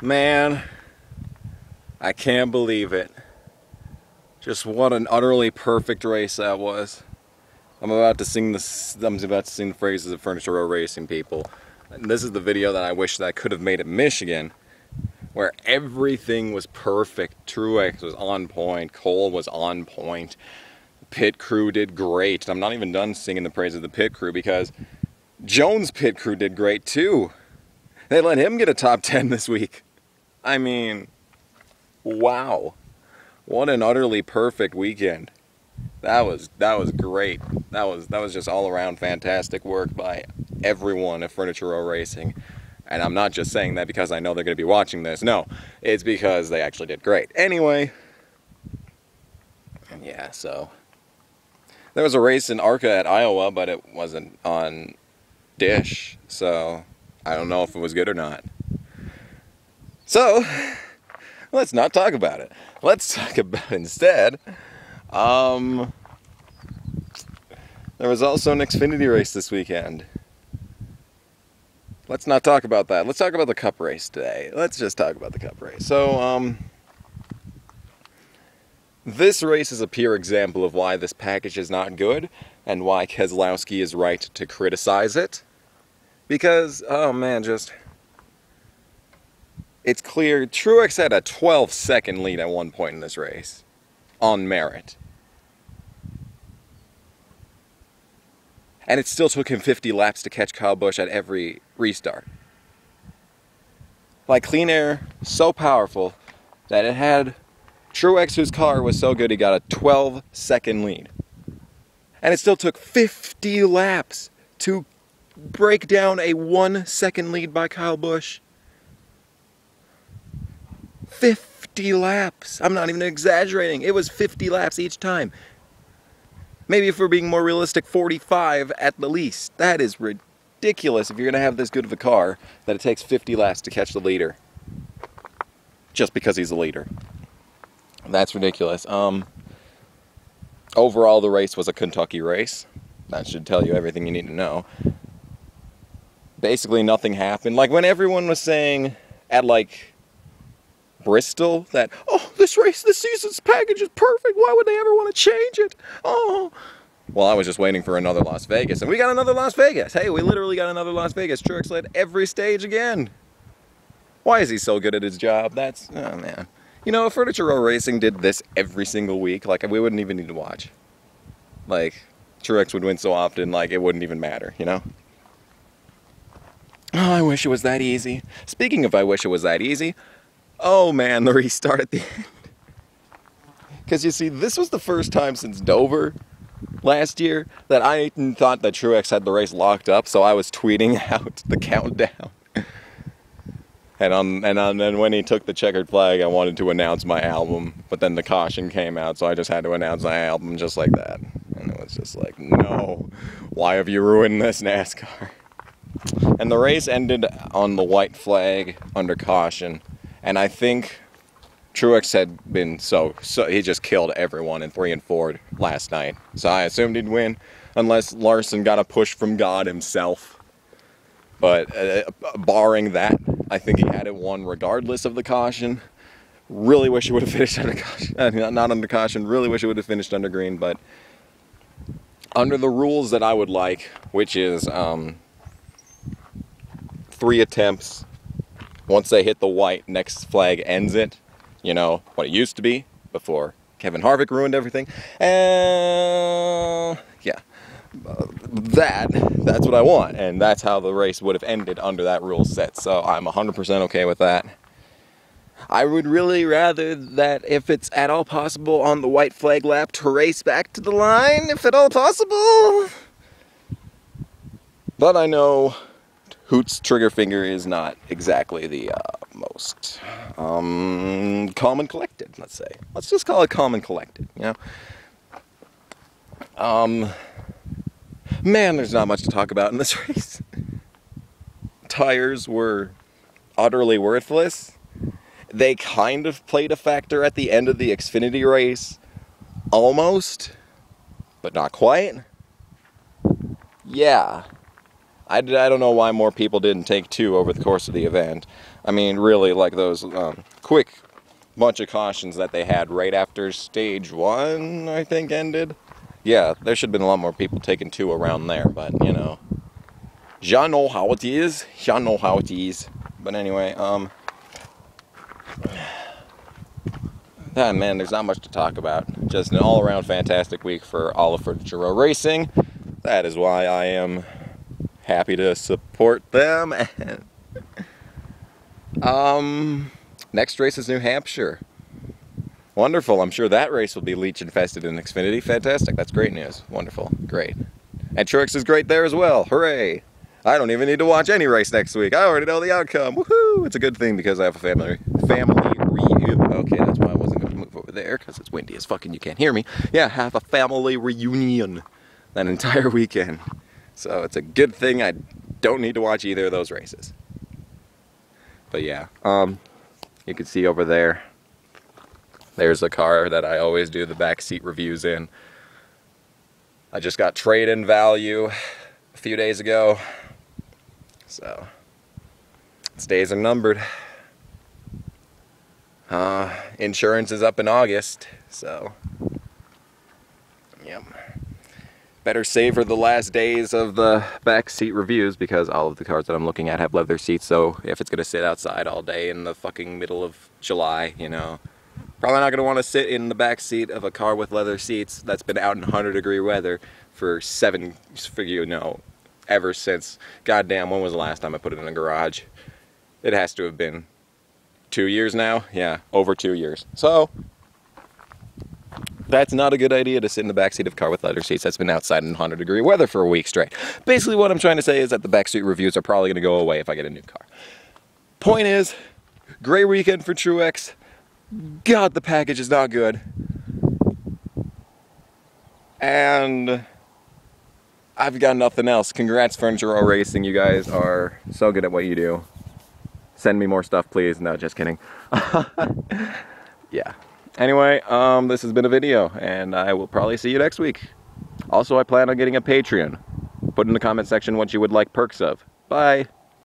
Man, I can't believe it. Just what an utterly perfect race that was. I'm about to sing the phrases of Furniture Row Racing, people. And this is the video that I wish that I could have made at Michigan, where everything was perfect. Truex was on point, Cole was on point, the pit crew did great. I'm not even done singing the praise of the pit crew because Jones' pit crew did great too. They let him get a top 10 this week. I mean, wow. What an utterly perfect weekend. That was great. That was just all around fantastic work by everyone at Furniture Row Racing. And I'm not just saying that because I know they're going to be watching this. No, it's because they actually did great. Anyway, yeah, so there was a race in ARCA at Iowa, but it wasn't on Dish, so I don't know if it was good or not. So, let's not talk about it. Let's talk about instead, there was also an Xfinity race this weekend. Let's not talk about that. Let's talk about the Cup race today. Let's just talk about the Cup race. So, this race is a pure example of why this package is not good and why Keselowski is right to criticize it. Because, oh man, it's clear Truex had a 12-second lead at one point in this race, on merit. And it still took him 50 laps to catch Kyle Busch at every restart. Like, clean air, so powerful that it had Truex, whose car was so good he got a 12-second lead. And it still took 50 laps to break down a 1-second lead by Kyle Busch. 50 laps. I'm not even exaggerating. It was 50 laps each time. Maybe if we're being more realistic, 45 at the least. That is ridiculous if you're going to have this good of a car that it takes 50 laps to catch the leader. Just because he's the leader. That's ridiculous. Overall, the race was a Kentucky race. That should tell you everything you need to know. Basically, nothing happened. Like, when everyone was saying at, like, Bristol that, oh, this season's package is perfect, why would they ever want to change it? Oh. Well, I was just waiting for another Las Vegas, and we got another Las Vegas. Hey, we literally got another Las Vegas. Truex led every stage again. Why is he so good at his job? That's, oh man. You know, if Furniture Row Racing did this every single week, like, we wouldn't even need to watch. Like, Truex would win so often, like, it wouldn't even matter, you know? Oh, I wish it was that easy. Speaking of I wish it was that easy, oh man, the restart at the end. Because you see, this was the first time since Dover last year that I thought that Truex had the race locked up, so I was tweeting out the countdown. And then when he took the checkered flag, I wanted to announce my album, but then the caution came out, so I just had to announce my album just like that. And it was just like, no, why have you ruined this, NASCAR? And the race ended on the white flag under caution. And I think Truex had been so he just killed everyone in 3 and 4 last night. So I assumed he'd win, unless Larson got a push from God himself. But barring that, I think he had it won regardless of the caution. Really wish he would have finished under caution. Not under caution. Really wish he would have finished under green. But under the rules that I would like, which is 3 attempts. Once they hit the white, next flag ends it. You know, what it used to be before Kevin Harvick ruined everything. Yeah. That's what I want. And that's how the race would have ended under that rule set. So I'm 100% okay with that. I would really rather that if it's at all possible on the white flag lap to race back to the line, if at all possible. But I know Hoot's trigger finger is not exactly the most calm and collected, let's say. Let's just call it calm and collected, you know? Man, there's not much to talk about in this race. Tires were utterly worthless. They kind of played a factor at the end of the Xfinity race. Almost. But not quite. Yeah. I don't know why more people didn't take 2 over the course of the event. I mean, really, like those quick bunch of cautions that they had right after stage 1, I think, ended. Yeah, there should have been a lot more people taking 2 around there, but, you know. Ya know how it is. Ya know how it is. But anyway, man, there's not much to talk about. Just an all-around fantastic week for all of Furniture Row Racing. That is why I am happy to support them. Next race is New Hampshire. Wonderful. I'm sure that race will be leech infested in Xfinity. Fantastic. That's great news. Wonderful. Great. And Truex is great there as well. Hooray. I don't even need to watch any race next week. I already know the outcome. Woohoo! It's a good thing because I have a family reunion. Okay, that's why I wasn't going to move over there, because it's windy as fuck and you can't hear me. Yeah, have a family reunion that entire weekend. So it's a good thing I don't need to watch either of those races. But yeah, you can see over there, there's a car that I always do the back seat reviews in. I just got trade-in value a few days ago, so its days are numbered. Insurance is up in August, so yep. Better savor the last days of the back seat reviews, because all of the cars that I'm looking at have leather seats, so if it's gonna sit outside all day in the fucking middle of July, you know, probably not gonna want to sit in the back seat of a car with leather seats that's been out in 100-degree weather for ever since, goddamn, when was the last time I put it in a garage? It has to have been 2 years now. Yeah, over 2 years. So that's not a good idea to sit in the backseat of a car with leather seats that's been outside in 100-degree weather for a week straight. Basically what I'm trying to say is that the backseat reviews are probably going to go away if I get a new car. Point is, great weekend for Truex. God, the package is not good. And I've got nothing else. Congrats, Furniture Row Racing. You guys are so good at what you do. Send me more stuff, please. No, just kidding. Yeah. Anyway, this has been a video, and I will probably see you next week. Also, I plan on getting a Patreon. Put in the comment section what you would like perks of. Bye.